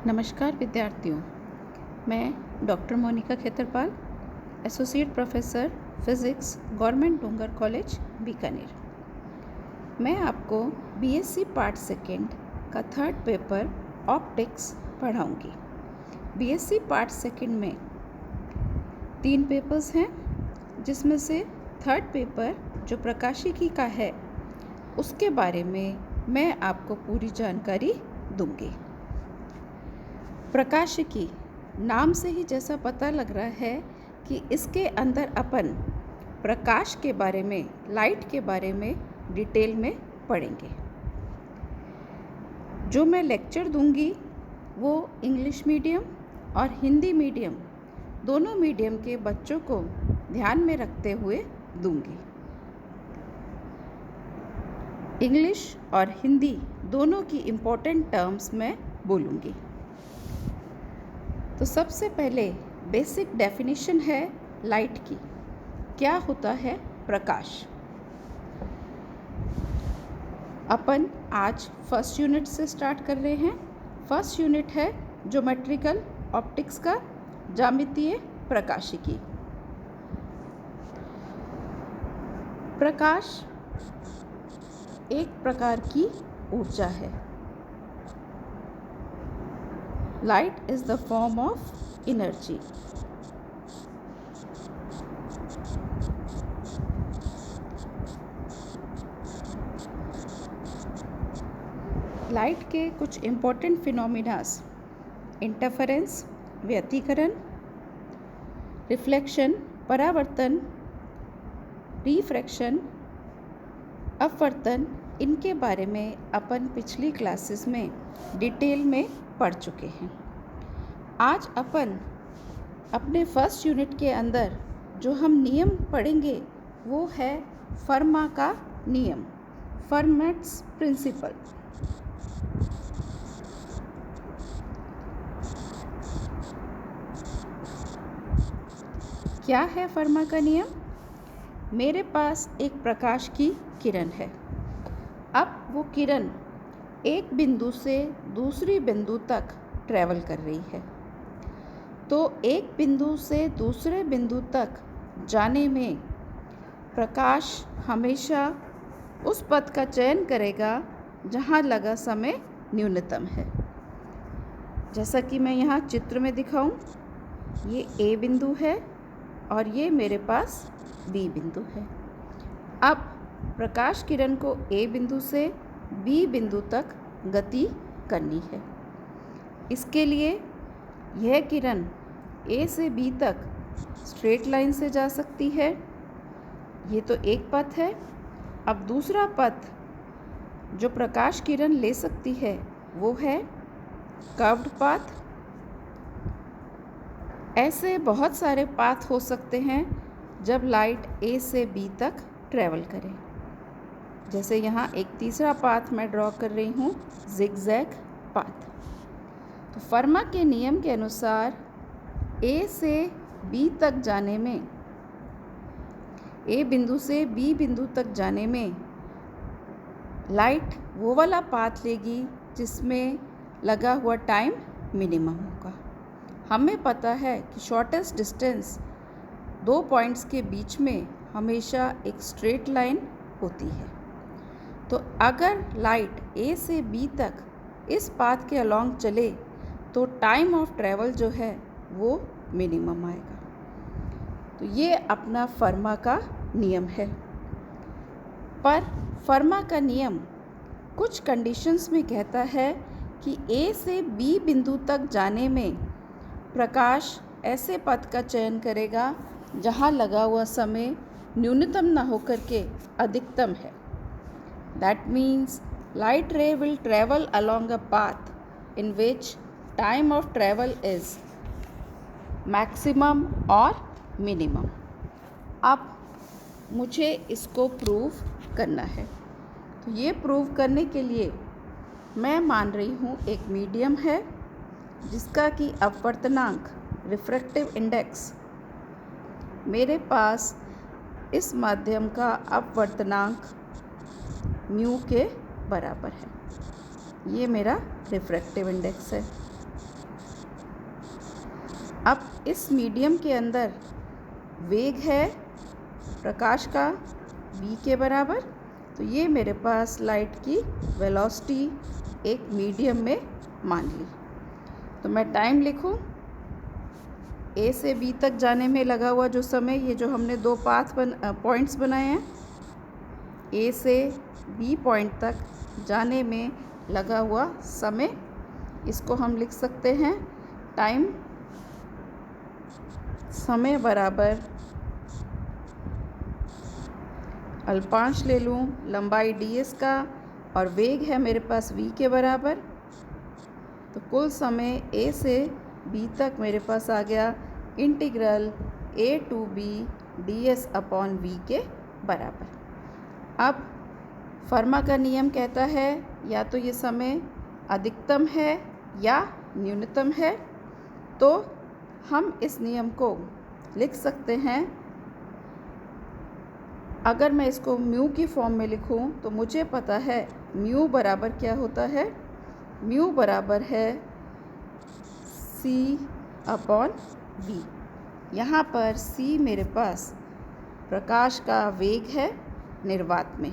नमस्कार विद्यार्थियों, मैं doctor Monika Khetarpal, associate professor physics, government Dungar college Bikaner. मैं आपको बीएससी पार्ट सेकेंड का थर्ड पेपर ऑप्टिक्स पढ़ाऊंगी। बीएससी पार्ट सेकेंड में 3 पेपर्स हैं, जिसमें से थर्ड पेपर जो प्रकाशिकी का है उसके बारे में मैं आपको पूरी जानकारी दूंगी। प्रकाशिकी नाम से ही जैसा पता लग रहा है कि इसके अंदर अपन प्रकाश के बारे में, लाइट के बारे में डिटेल में पढ़ेंगे। जो मैं लेक्चर दूंगी वो इंग्लिश मीडियम और हिंदी मीडियम दोनों मीडियम के बच्चों को ध्यान में रखते हुए दूंगी। इंग्लिश और हिंदी दोनों की इम्पोर्टेंट टर्म्स मैं बोलूँगी। तो सबसे पहले बेसिक डेफिनेशन है लाइट की। क्या होता है प्रकाश? अपन आज फर्स्ट यूनिट से स्टार्ट कर रहे हैं। फर्स्ट यूनिट है ज्योमेट्रिकल ऑप्टिक्स का ज्यामितीय प्रकाशिकी। प्रकाश एक प्रकार की ऊर्जा है। Light is the form of energy. Light के कुछ इम्पोर्टेंट फिनोमिनास इंटरफेरेंस, व्यतिकरण, रिफ्लेक्शन, परावर्तन, रिफ्रैक्शन, अपवर्तन, इनके बारे में अपन पिछली क्लासेस में डिटेल में पढ़ चुके हैं। आज अपन अपने फर्स्ट यूनिट के अंदर जो हम नियम पढ़ेंगे वो है फर्मा का नियम, फर्मेट्स प्रिंसिपल। क्या है फर्मा का नियम? मेरे पास एक प्रकाश की किरण है। अब वो किरण एक बिंदु से दूसरी बिंदु तक ट्रैवल कर रही है, तो एक बिंदु से दूसरे बिंदु तक जाने में प्रकाश हमेशा उस पथ का चयन करेगा जहाँ लगा समय न्यूनतम है। जैसा कि मैं यहाँ चित्र में दिखाऊं, ये ए बिंदु है और ये मेरे पास बी बिंदु है। अब प्रकाश किरण को ए बिंदु से बी बिंदु तक गति करनी है। इसके लिए यह किरण ए से बी तक स्ट्रेट लाइन से जा सकती है। ये तो एक पथ है। अब दूसरा पथ जो प्रकाश किरण ले सकती है वो है कर्व्ड पाथ। ऐसे बहुत सारे पाथ हो सकते हैं जब लाइट ए से बी तक ट्रैवल करे। जैसे यहाँ एक तीसरा पाथ मैं ड्रॉ कर रही हूँ, जिगजैग पाथ। तो फर्मा के नियम के अनुसार ए से बी तक जाने में, ए बिंदु से बी बिंदु तक जाने में लाइट वो वाला पाथ लेगी जिसमें लगा हुआ टाइम मिनिमम होगा। हमें पता है कि शॉर्टेस्ट डिस्टेंस 2 पॉइंट्स के बीच में हमेशा एक स्ट्रेट लाइन होती है। तो अगर लाइट ए से बी तक इस पाथ के अलॉन्ग चले तो टाइम ऑफ ट्रैवल जो है वो मिनिमम आएगा। तो ये अपना फर्मा का नियम है। पर फर्मा का नियम कुछ कंडीशंस में कहता है कि ए से बी बिंदु तक जाने में प्रकाश ऐसे पथ का चयन करेगा जहाँ लगा हुआ समय न्यूनतम न होकर के अधिकतम है। That means light ray will travel along a path in which time of travel is maximum or minimum. अब मुझे इसको प्रूव करना है। तो ये प्रूव करने के लिए मैं मान रही हूँ एक मीडियम है जिसका कि अपवर्तनांक, रिफ्रैक्टिव इंडेक्स, मेरे पास इस माध्यम का अपवर्तनांक म्यू के बराबर है। ये मेरा रिफ्रैक्टिव इंडेक्स है। अब इस मीडियम के अंदर वेग है प्रकाश का v के बराबर, तो ये मेरे पास लाइट की वेलोसिटी एक मीडियम में मान ली। तो मैं टाइम लिखूं, a से b तक जाने में लगा हुआ जो समय, ये जो हमने दो पॉइंट्स बनाए हैं, a से b पॉइंट तक जाने में लगा हुआ समय, इसको हम लिख सकते हैं टाइम, समय बराबर अल्पांश ले लूँ लंबाई ds का, और वेग है मेरे पास v के बराबर। तो कुल समय a से b तक मेरे पास आ गया integral a to b ds upon v के बराबर। अब फर्मा का नियम कहता है या तो ये समय अधिकतम है या न्यूनतम है, तो हम इस नियम को लिख सकते हैं। अगर मैं इसको म्यू की फॉर्म में लिखूं तो मुझे पता है म्यू बराबर क्या होता है, म्यू बराबर है c अपॉन v। यहाँ पर c मेरे पास प्रकाश का वेग है निर्वात में,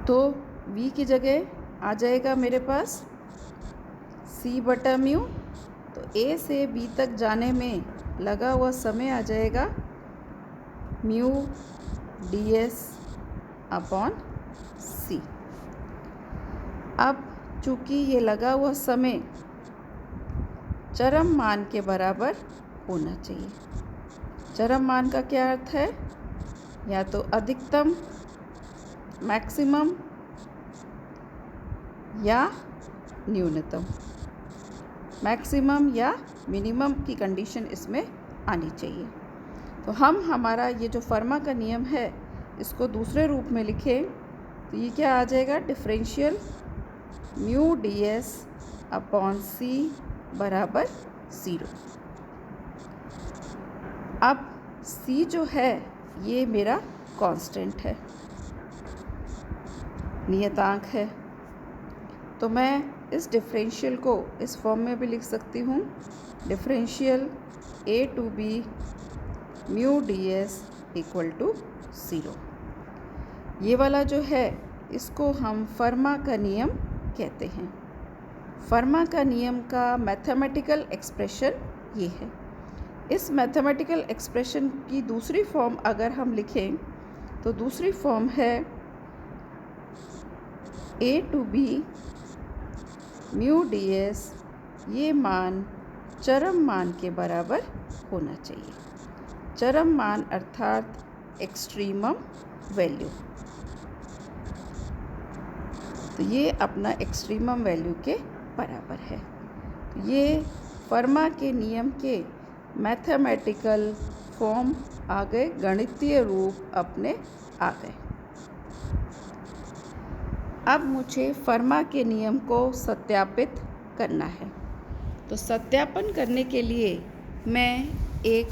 तो v की जगह आ जाएगा मेरे पास c बटा म्यू। तो a से b तक जाने में लगा हुआ समय आ जाएगा म्यू ds अपॉन c। अब चूँकि ये लगा हुआ समय चरम मान के बराबर होना चाहिए। चरम मान का क्या अर्थ है, या तो अधिकतम मैक्सिमम या न्यूनतम, मैक्सिमम या मिनिमम की कंडीशन इसमें आनी चाहिए। तो हम हमारा ये जो फर्मा का नियम है इसको दूसरे रूप में लिखें तो ये क्या आ जाएगा, differential mu ds upon c बराबर 0। अब c जो है ये मेरा कांस्टेंट है, नियतांक है, तो मैं इस डिफरेंशियल को इस फॉर्म में भी लिख सकती हूँ, differential a to b mu ds equal to 0। ये वाला जो है इसको हम फर्मा का नियम कहते हैं। फर्मा का नियम का मैथमेटिकल एक्सप्रेशन ये है। इस मैथमेटिकल एक्सप्रेशन की दूसरी फॉर्म अगर हम लिखें तो दूसरी फॉर्म है a to b mu ds, ये मान चरम मान के बराबर होना चाहिए। चरम मान अर्थात एक्सट्रीमम वैल्यू, तो ये अपना एक्सट्रीमम वैल्यू के बराबर है। तो ये फर्मा के नियम के मैथमेटिकल फॉर्म आ गए, गणितीय रूप अपने आ गए। अब मुझे फर्मा के नियम को सत्यापित करना है। तो सत्यापन करने के लिए मैं एक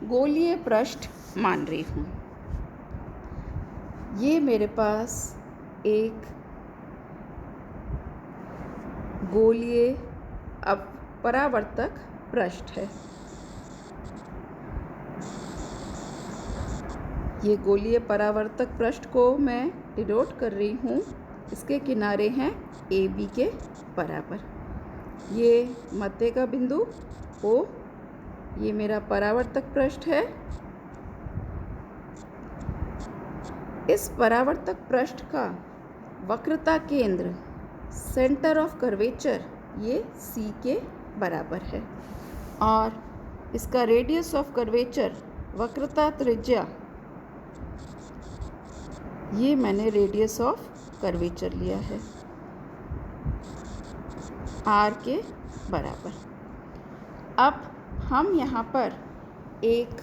गोलीय पृष्ठ मान रही हूँ। ये मेरे पास एक गोलीय परावर्तक पृष्ठ है। ये गोलीय परावर्तक पृष्ठ को मैं डिनोट कर रही हूँ, इसके किनारे हैं ए बी के बराबर। ये मध्य का बिंदु O, ये मेरा परावर्तक पृष्ठ है। इस परावर्तक पृष्ठ का वक्रता केंद्र सेंटर ऑफ कर्वेचर ये C के बराबर है, और इसका रेडियस ऑफ कर्वेचर वक्रता त्रिज्या, ये मैंने रेडियस ऑफ कर्वेचर लिया है R के बराबर। अब हम यहाँ पर एक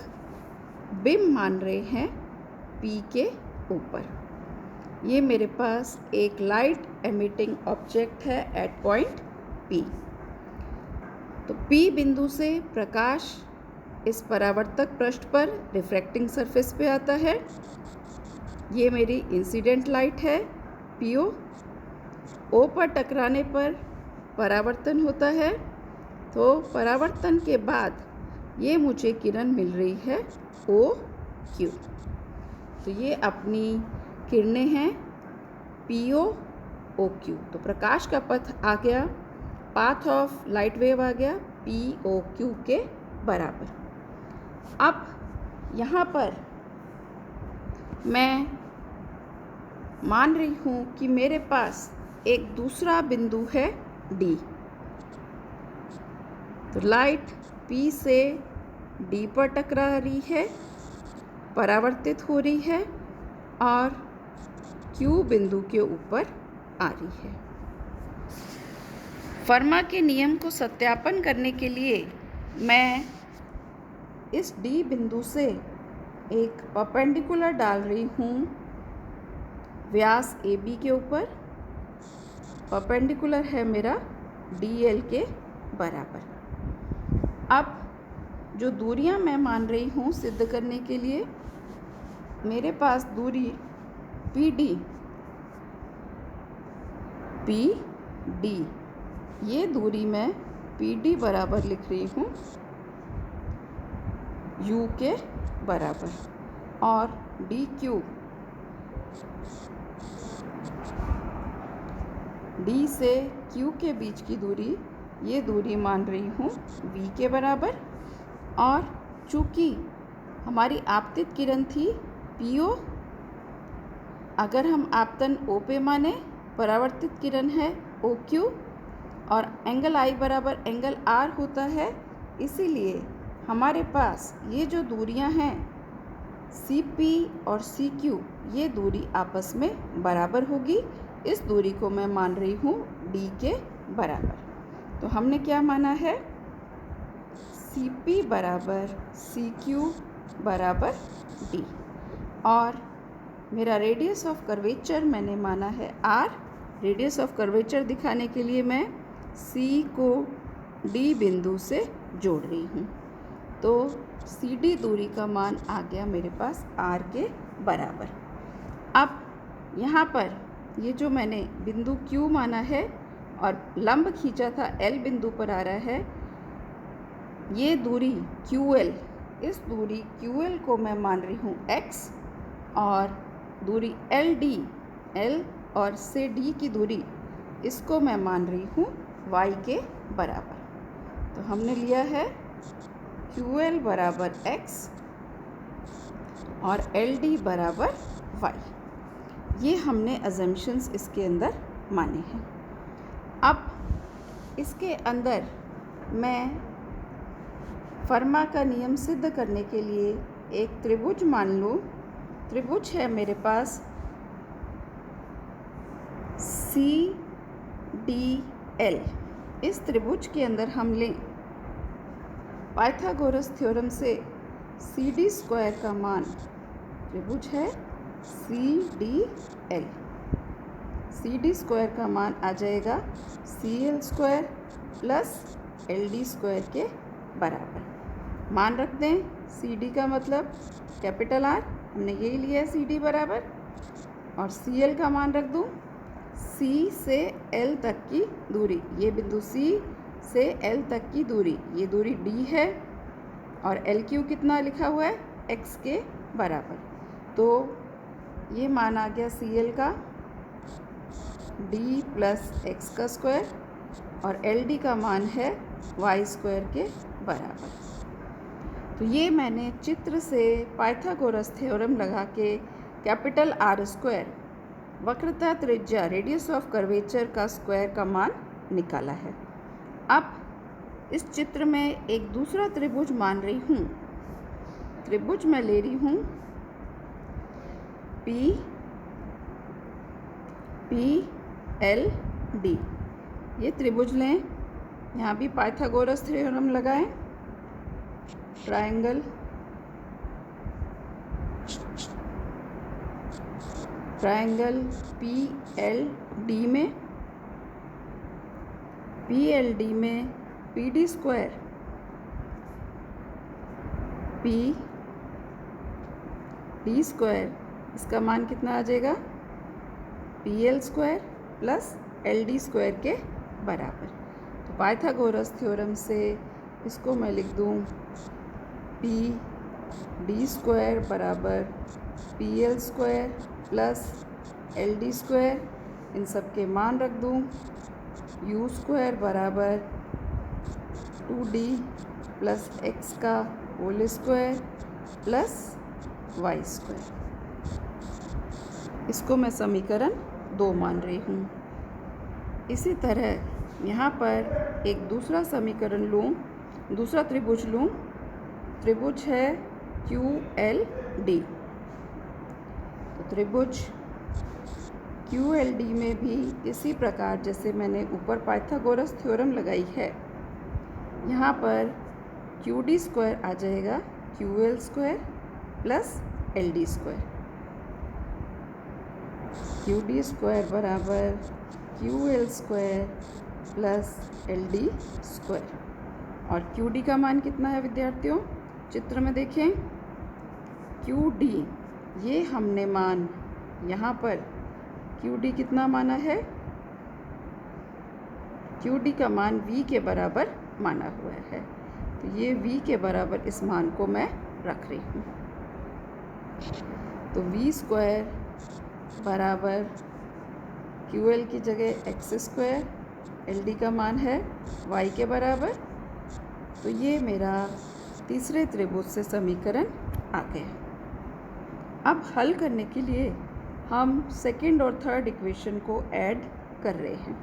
बिंब मान रहे हैं P के ऊपर। ये मेरे पास एक लाइट एमिटिंग ऑब्जेक्ट है एट पॉइंट P। तो P बिंदु से प्रकाश इस परावर्तक पृष्ठ पर रिफ्रैक्टिंग सरफेस पे आता है। ये मेरी इंसिडेंट लाइट है PO। O पर टकराने पर परावर्तन होता है, तो परावर्तन के बाद ये मुझे किरण मिल रही है ओ क्यू। तो ये अपनी किरणें हैं पी ओ ओ क्यू। तो प्रकाश का पथ आ गया, पाथ ऑफ लाइट वेव आ गया पी ओ क्यू के बराबर। अब यहाँ पर मैं मान रही हूँ कि मेरे पास एक दूसरा बिंदु है डी। तो लाइट P से D पर टकरा रही है, परावर्तित हो रही है और Q बिंदु के ऊपर आ रही है। फर्मा के नियम को सत्यापन करने के लिए मैं इस D बिंदु से एक परपेंडिकुलर डाल रही हूँ व्यास AB के ऊपर। परपेंडिकुलर है मेरा DL के बराबर। अब जो दूरियां मैं मान रही हूँ सिद्ध करने के लिए, मेरे पास दूरी PD, ये दूरी मैं PD बराबर लिख रही हूँ U के बराबर, और DQ D से Q के बीच की दूरी, ये दूरी मान रही हूँ V के बराबर। और चूँकि हमारी आपतित किरण थी PO, अगर हम आपतन O पे माने, परावर्तित किरण है OQ और एंगल I बराबर एंगल R होता है, इसीलिए हमारे पास ये जो दूरियां हैं CP और CQ, ये दूरी आपस में बराबर होगी। इस दूरी को मैं मान रही हूँ D के बराबर। तो हमने क्या माना है, CP बराबर CQ बराबर D, और मेरा रेडियस ऑफ कर्वेचर मैंने माना है R। रेडियस ऑफ कर्वेचर दिखाने के लिए मैं C को D बिंदु से जोड़ रही हूँ। तो CD दूरी का मान आ गया मेरे पास R के बराबर। अब यहाँ पर ये जो मैंने बिंदु Q माना है और लंब खींचा था L बिंदु पर आ रहा है, ये दूरी QL, इस दूरी QL को मैं मान रही हूँ X, और दूरी LD, L और से D की दूरी, इसको मैं मान रही हूँ Y के बराबर। तो हमने लिया है QL बराबर X और LD बराबर Y। ये हमने अजम्पशंस इसके अंदर माने हैं। अब इसके अंदर मैं फर्मा का नियम सिद्ध करने के लिए एक त्रिभुज मान लूँ। त्रिभुज है मेरे पास CDL। इस त्रिभुज के अंदर हम लें पाइथागोरस थ्योरम से CD स्क्वायर का मान, त्रिभुज है CDL, CD स्क्वायर का मान आ जाएगा CL square plus LD square के बराबर। मान रख दें CD का मतलब कैपिटल R, हमने यही लिया है CD बराबर, और CL का मान रख दूँ C से L तक की दूरी, ये बिंदु C से L तक की दूरी, ये दूरी D है, और LQ कितना लिखा हुआ है X के बराबर। तो ये मान आ गया CL का D प्लस X का स्क्वायर, और LD का मान है Y स्क्वायर के बराबर। तो ये मैंने चित्र से पाइथागोरस थ्योरम लगा के कैपिटल R स्क्वायर, वक्रता त्रिज्या रेडियस ऑफ कर्वेचर का स्क्वायर का मान निकाला है। अब इस चित्र में एक दूसरा त्रिभुज मान रही हूँ। त्रिभुज मैं ले रही हूँ PLD। ये त्रिभुज लें, यहाँ भी पाइथागोरस थ्योरम लगाएं। ट्रायंगल PLD में PD स्क्वायर PD स्क्वायर, इसका मान कितना आ जाएगा PL square plus LD square के बराबर। तो पाइथागोरस थ्योरम से इसको मैं लिख दूँ पी डी स्क्वायर बराबर P L square plus L D square, इन सब के मान रख दूँ। यू स्क्वायर बराबर 2d प्लस एक्स का whole square plus Y square. इसको मैं समीकरण 2 मान रही हूँ। इसी तरह यहाँ पर एक दूसरा समीकरण लूँ, दूसरा त्रिभुज लूँ। त्रिभुज है क्यू एल डी। तो त्रिभुज क्यू एल डी में भी इसी प्रकार जैसे मैंने ऊपर पाइथागोरस थ्योरम लगाई है, यहाँ पर क्यू डी स्क्वायर आ जाएगा Q L square plus L D square. Q D square बराबर Q L square plus L D square. और क्यू डी का मान कितना है विद्यार्थियों? चित्र में देखें, क्यू डी ये हमने मान यहाँ पर क्यू डी कितना माना है? क्यू डी का मान v के बराबर माना हुआ है। तो ये v के बराबर इस मान को मैं रख रही हूँ। तो v स्क्वायर बराबर क्यू एल की जगह एक्स स्क्वायर, एल डी का मान है y के बराबर। तो ये मेरा तीसरे त्रिभुज से समीकरण आ गया। अब हल करने के लिए हम सेकंड और थर्ड इक्वेशन को ऐड कर रहे हैं।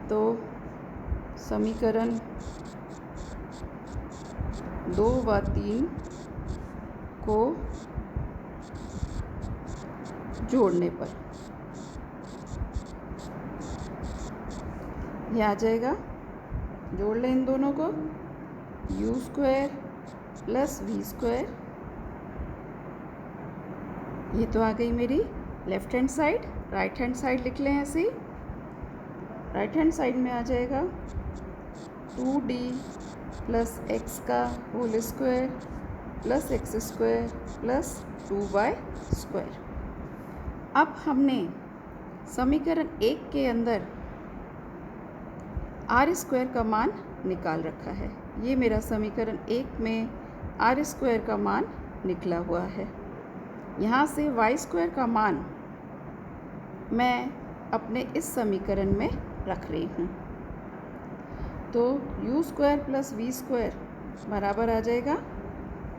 तो समीकरण 2 व 3 को जोड़ने पर ये आ जाएगा, जोड़ लें इन दोनों को, u square plus v square. ये तो आ गई मेरी left hand side. Right hand side लिख लें ऐसे ही। राइट हैंड साइड में आ जाएगा 2d प्लस एक्स का whole square plus x square plus 2y square. अब हमने समीकरण 1 के अंदर आर स्क्वायर का मान निकाल रखा है। ये मेरा समीकरण 1 में आर स्क्वायर का मान निकला हुआ है। यहाँ से वाई स्क्वायर का मान मैं अपने इस समीकरण में रख रही हूँ। तो u square plus v square बराबर आ जाएगा,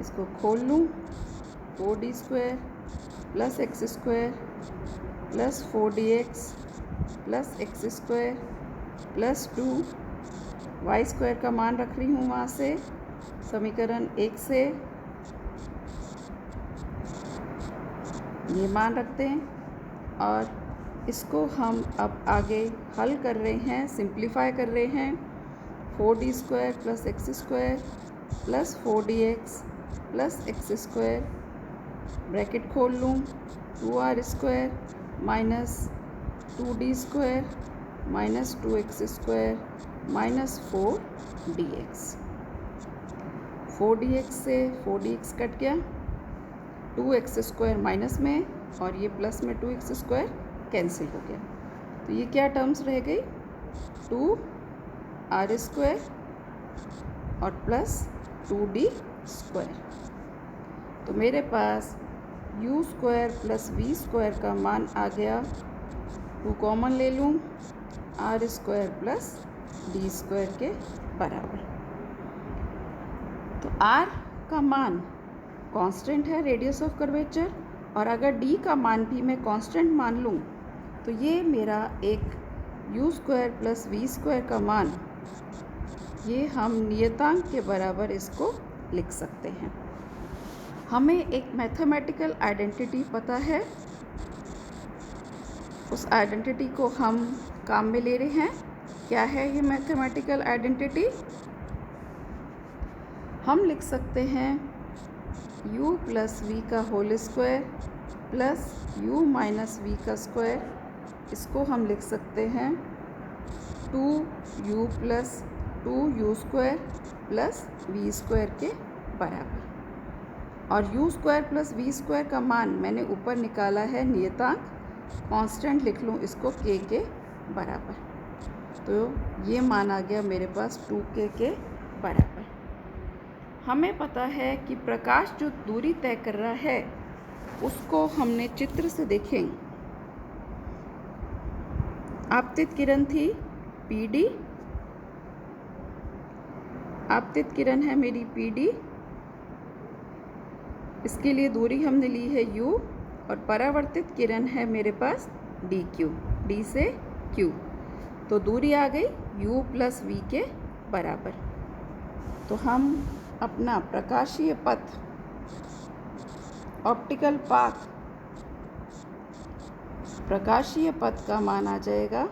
इसको खोल लूँ, 4d square plus x square plus 4dx plus x square plus 2 y square का मान रख रही हूँ वहाँ से समीकरण 1 से। ये मान रखते हैं और इसको हम अब आगे हल कर रहे हैं, सिंप्लीफाई कर रहे हैं। 4d square plus x square plus 4dx plus x square, bracket खोल लूँ, 2r square minus 2d square minus 2x square minus 4dx। 4dx से 4dx कट गया, 2x स्क्वायर माइनस में और ये प्लस में 2x स्क्वायर कैंसिल हो गया। तो ये क्या टर्म्स रह गई? 2r स्क्वायर और प्लस 2d स्क्वायर। तो मेरे पास u square plus v square का मान आ गया, 2 कॉमन ले लूँ, r square plus d square के बराबर। तो r का मान कांस्टेंट है, रेडियस ऑफ कर्वेचर, और अगर d का मान भी मैं कांस्टेंट मान लूँ तो ये मेरा एक u square plus v square का मान, ये हम नियतांक के बराबर इसको लिख सकते हैं। हमें एक मैथमेटिकल आइडेंटिटी पता है, उस आइडेंटिटी को हम काम में ले रहे हैं। क्या है ये मैथमेटिकल आइडेंटिटी? हम लिख सकते हैं u प्लस वी का whole square plus u minus v का स्क्वायर। इसको हम लिख सकते हैं 2u plus 2u square plus v square के बराबर। और u square plus v square का मान मैंने ऊपर निकाला है नियतांक, कांस्टेंट लिख लूँ इसको k के बराबर। तो ये मान आ गया मेरे पास 2k के बराबर। हमें पता है कि प्रकाश जो दूरी तय कर रहा है उसको हमने चित्र से देखें। आपतित किरण थी PD, आपतित किरण है मेरी PD, इसके लिए दूरी हमने ली है u, और परावर्तित किरण है मेरे पास dq, d से q, तो दूरी आ गई u प्लस v के बराबर। तो हम अपना प्रकाशीय पथ, ऑप्टिकल पाथ, प्रकाशीय पथ का मान आ जाएगा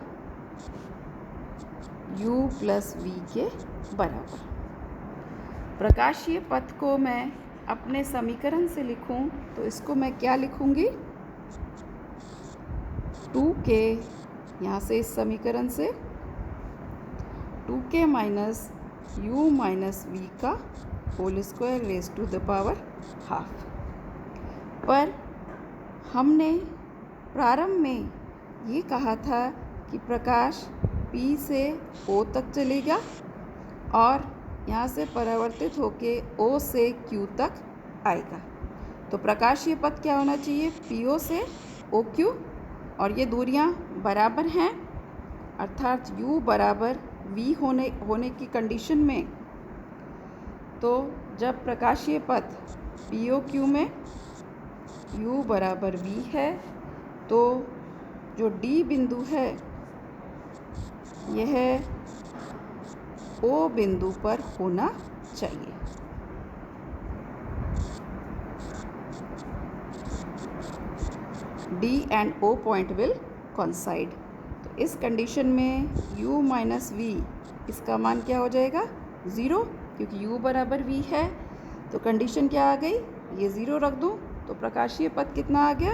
u प्लस v के बराबर। प्रकाशीय पथ को मैं अपने समीकरण से लिखूं तो इसको मैं क्या लिखूंगी, 2k, यहाँ से इस समीकरण से 2k minus u minus v का whole square raise to the power half. पर हमने प्रारंभ में ये कहा था कि प्रकाश P से O तक चलेगा और यहाँ से परावर्तित होके O से Q तक आएगा। तो प्रकाशीय पथ क्या होना चाहिए, PO से OQ, और ये दूरियाँ बराबर हैं, अर्थात U बराबर V होने की कंडीशन में। तो जब प्रकाशीय पथ POQ में U बराबर V है तो जो D बिंदु है यह O बिंदु पर होना चाहिए। D and O point will coincide। तो इस कंडीशन में U माइनस V, इसका मान क्या हो जाएगा, 0, क्योंकि U बराबर V है। तो कंडीशन क्या आ गई, ये 0 रख दूँ तो प्रकाशीय पथ कितना आ गया,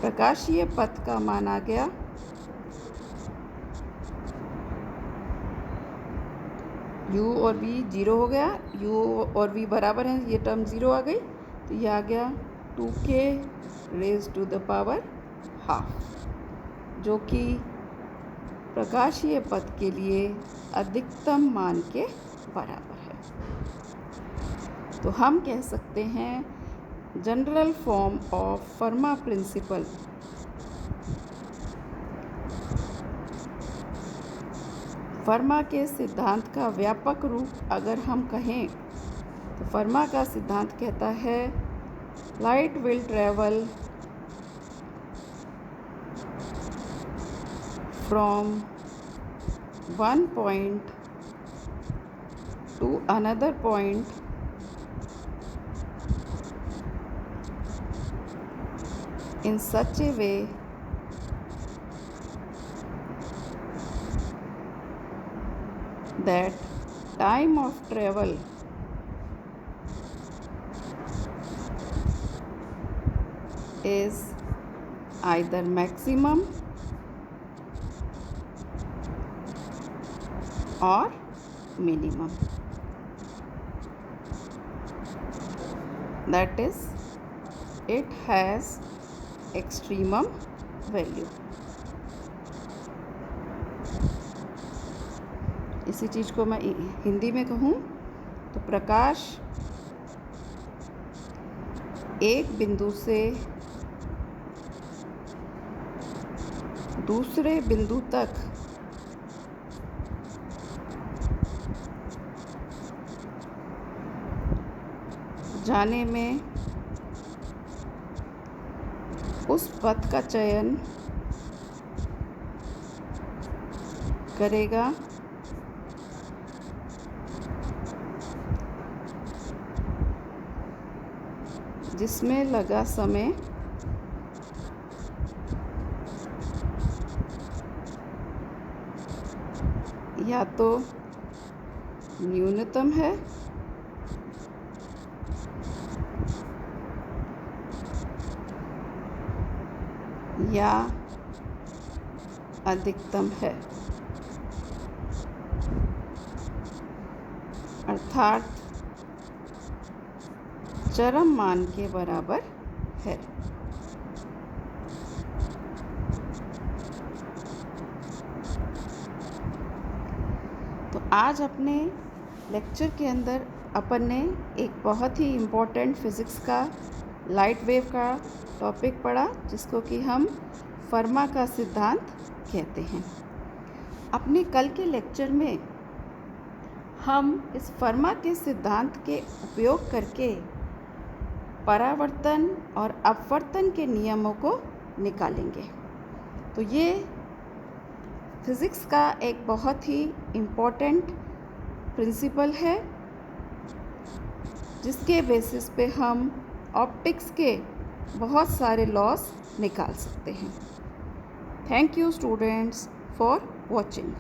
प्रकाशीय पथ का मान आ गया U और V 0 हो गया, U और V बराबर हैं, ये टर्म 0 आ गई, तो ये आ गया 2k raise to the power half, जो कि प्रकाशीय पथ के लिए अधिकतम मान के बराबर है। तो हम कह सकते हैं general form of Fermat principle, Fermat के सिद्धांत का व्यापक रूप अगर हम कहें तो फर्मा का सिद्धांत कहता है light will travel from one point two another point in such a way that time of travel is either maximum or minimum, that is it has extremum value। इसी चीज़ को मैं हिंदी में कहूँ तो प्रकाश एक बिंदु से दूसरे बिंदु तक जाने में उस पथ का चयन करेगा जिसमें लगा समय या तो न्यूनतम है या अधिकतम है, अर्थात चरम मान के बराबर है। तो आज अपने लेक्चर के अंदर अपन ने एक बहुत ही इम्पोर्टेंट फिज़िक्स का लाइट वेव का टॉपिक पढ़ा, जिसको कि हम फर्मा का सिद्धांत कहते हैं। अपने कल के लेक्चर में हम इस फर्मा के सिद्धांत के उपयोग करके परावर्तन और अपवर्तन के नियमों को निकालेंगे। तो ये फिज़िक्स का एक बहुत ही इम्पोर्टेंट प्रिंसिपल है, जिसके बेसिस पे हम ऑप्टिक्स के बहुत सारे लॉस निकाल सकते हैं। Thank you students for watching.